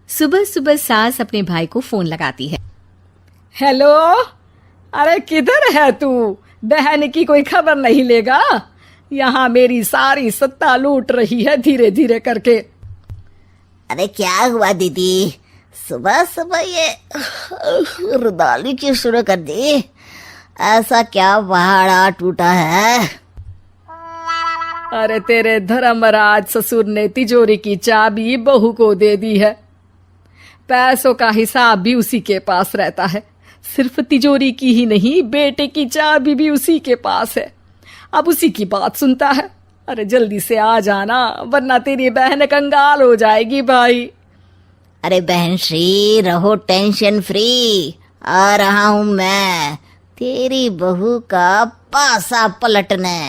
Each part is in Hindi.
सुबह सुबह सास अपने भाई को फोन लगाती है। हेलो, अरे किधर है तू? बहन की कोई खबर नहीं लेगा? यहाँ मेरी सारी सत्ता लूट रही है धीरे धीरे करके। अरे क्या हुआ दीदी, सुबह सुबह ये रुदाली क्यों शुरू कर दी? ऐसा क्या पहाड़ा टूटा है? अरे तेरे धर्मराज ससुर ने तिजोरी की चाबी बहू को दे दी है। पैसों का हिसाब भी उसी के पास रहता है। सिर्फ तिजोरी की ही नहीं, बेटे की चाबी भी उसी के पास है। अब उसी की बात सुनता है। अरे जल्दी से आ जाना, वरना तेरी बहन कंगाल हो जाएगी भाई। अरे बहन श्री, रहो टेंशन फ्री, आ रहा हूँ मैं तेरी बहू का पासा पलटने।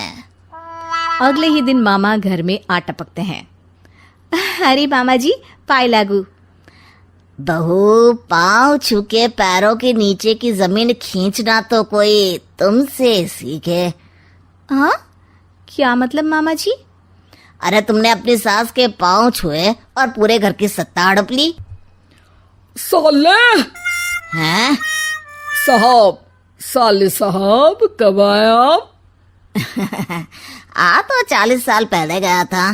अगले ही दिन मामा घर में आ टपकते हैं। अरे मामा जी, पाए लागू। बहू, पाँव छू के पैरों के नीचे की जमीन खींचना तो कोई तुमसे सीखे। हाँ, क्या मतलब मामा जी? अरे तुमने अपनी सास के पाँव छुए और पूरे घर की सत्ता हड़प ली। साले हैं? साहब, साले साहब कब आए आप? आ तो 40 साल पहले गया था।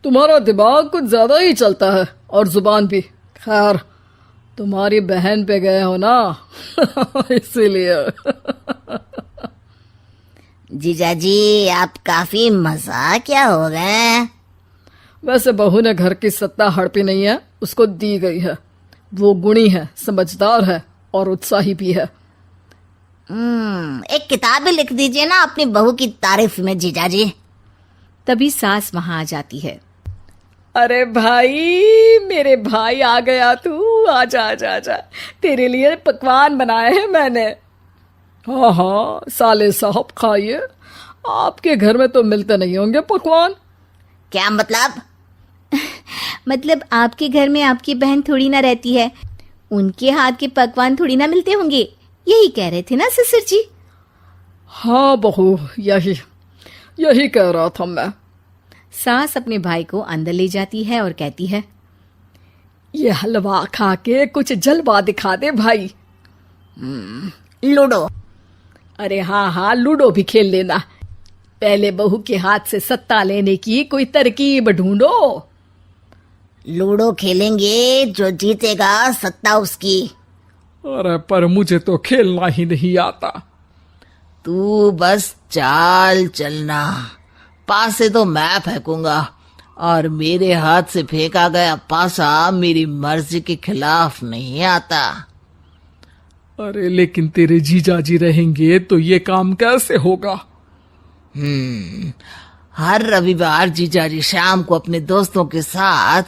तुम्हारा दिमाग कुछ ज्यादा ही चलता है और जुबान भी। खैर, तुम्हारी बहन पे गए हो ना इसीलिए। जीजा जी, आप काफी मजाकिया हो गए। वैसे बहू ने घर की सत्ता हड़पी नहीं है, उसको दी गई है। वो गुणी है, समझदार है और उत्साही भी है। एक किताब भी लिख दीजिए ना अपनी बहू की तारीफ में जीजा जी। तभी सास वहां आ जाती है। अरे भाई, मेरे भाई आ गया तू। आजा आजा आजा, तेरे लिए पकवान बनाए हैं मैंने। हाँ हाँ साले साहब, खाइए। आपके घर में तो मिलते नहीं होंगे पकवान। क्या मतलब? मतलब आपके घर में आपकी बहन थोड़ी ना रहती है, उनके हाथ के पकवान थोड़ी ना मिलते होंगे, यही कह रहे थे ना ससुर जी? हाँ बहू, यही कह रहा था मैं। सास अपने भाई को अंदर ले जाती है और कहती है, ये हलवा खा के कुछ जलवा दिखा दे भाई। लूडो? अरे हाँ हाँ, लूडो भी खेल लेना। पहले बहू के हाथ से सत्ता लेने की कोई तरकीब ढूंढो। लूडो खेलेंगे, जो जीतेगा सत्ता उसकी। अरे पर मुझे तो खेलना ही नहीं आता। तू बस चाल चलना, पास से तो मैं फेंकूंगा और मेरे हाथ से फेंका गया पासा मेरी मर्जी के खिलाफ नहीं आता। अरे लेकिन तेरे जीजाजी रहेंगे तो ये काम कैसे होगा? हर रविवार जीजाजी शाम को अपने दोस्तों के साथ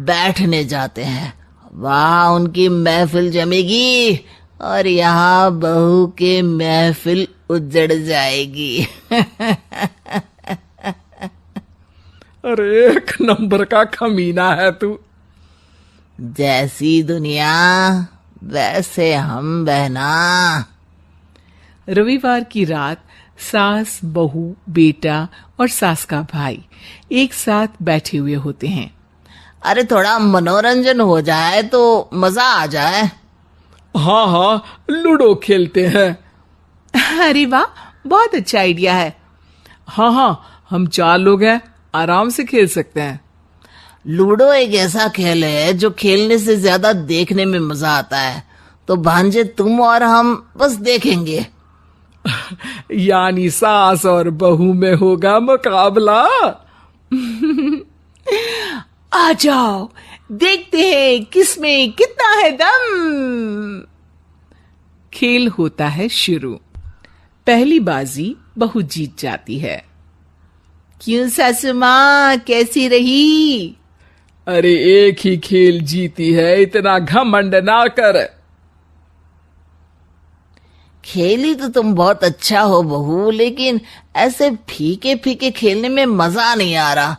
बैठने जाते हैं। वहां उनकी महफिल जमेगी और यहाँ बहू के महफिल उजड़ जाएगी। अरे एक नंबर का कमीना है तू। जैसी दुनिया वैसे हम बहना। रविवार की रात सास, बहू, बेटा और सास का भाई एक साथ बैठे हुए होते हैं। अरे थोड़ा मनोरंजन हो जाए तो मजा आ जाए। हाँ हाँ, लूडो खेलते हैं। अरे वाह, बहुत अच्छा आइडिया है। हाँ हाँ, हम 4 लोग हैं, आराम से खेल सकते हैं। लूडो एक ऐसा खेल है जो खेलने से ज्यादा देखने में मजा आता है। तो भांजे, तुम और हम बस देखेंगे। यानी सास और बहू में होगा मुकाबला। आ जाओ, देखते हैं किसमें कितना है दम। खेल होता है शुरू। पहली बाजी बहू जीत जाती है। क्यों सासू माँ, कैसी रही? अरे एक ही खेल जीती है, इतना घमंड ना कर। खेली तो तुम बहुत अच्छा हो बहू, लेकिन ऐसे फीके फीके खेलने में मजा नहीं आ रहा।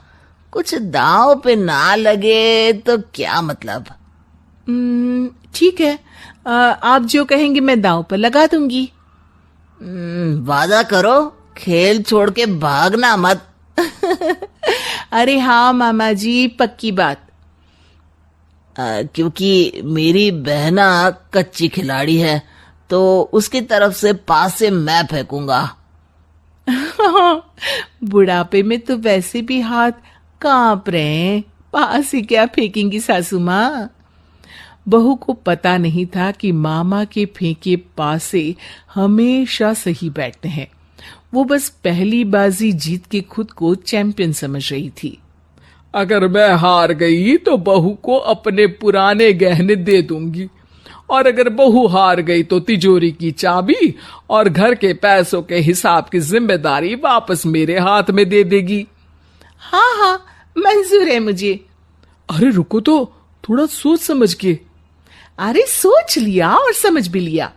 कुछ दांव पे ना लगे तो क्या मतलब? ठीक है, आप जो कहेंगे मैं दांव पर लगा दूंगी। वादा करो, खेल छोड़ के भागना मत। अरे हाँ मामा जी, पक्की बात। क्योंकि मेरी बहना कच्ची खिलाड़ी है, तो उसकी तरफ से पास से मैं फेंकूंगा। बुढ़ापे में तो वैसे भी हाथ कांप रहे हैं, पास ही क्या फेंकेंगी सासू माँ। बहू को पता नहीं था कि मामा के फेंके पासे हमेशा सही बैठते हैं। वो बस पहली बाजी जीत के खुद को चैंपियन समझ रही थी। अगर मैं हार गई तो बहू को अपने पुराने गहने दे दूंगी, और अगर बहू हार गई तो तिजोरी की चाबी और घर के पैसों के हिसाब की जिम्मेदारी वापस मेरे हाथ में दे देगी। हाँ हाँ, मंजूर है मुझे। अरे रुको तो, थोड़ा सोच समझ के। अरे सोच लिया और समझ भी लिया।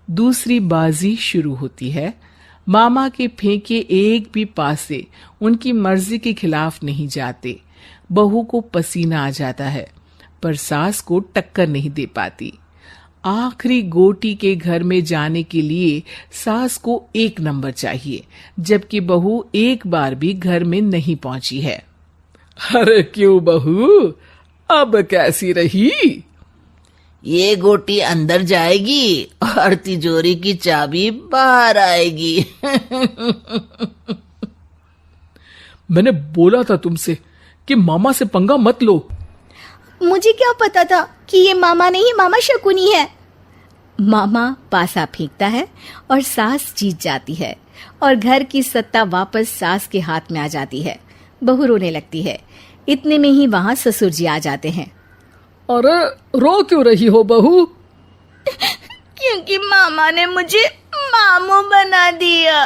दूसरी बाजी शुरू होती है। मामा के फेंके एक भी पासे उनकी मर्जी के खिलाफ नहीं जाते। बहू को पसीना आ जाता है, पर सास को टक्कर नहीं दे पाती। आखिरी गोटी के घर में जाने के लिए सास को 1 नंबर चाहिए, जबकि बहू एक बार भी घर में नहीं पहुंची है। अरे क्यों बहू, अब कैसी रही? ये गोटी अंदर जाएगी और तिजोरी की चाबी बाहर आएगी। मैंने बोला था तुमसे कि मामा से पंगा मत लो। मुझे क्या पता था कि ये मामा नहीं, मामा शकुनी है। मामा पासा फेंकता है और सास जीत जाती है और घर की सत्ता वापस सास के हाथ में आ जाती है। बहू रोने लगती है। इतने में ही वहां ससुर जी आ जाते हैं। अरे रो क्यों रही हो बहू? क्योंकि मामा ने मुझे मामू बना दिया।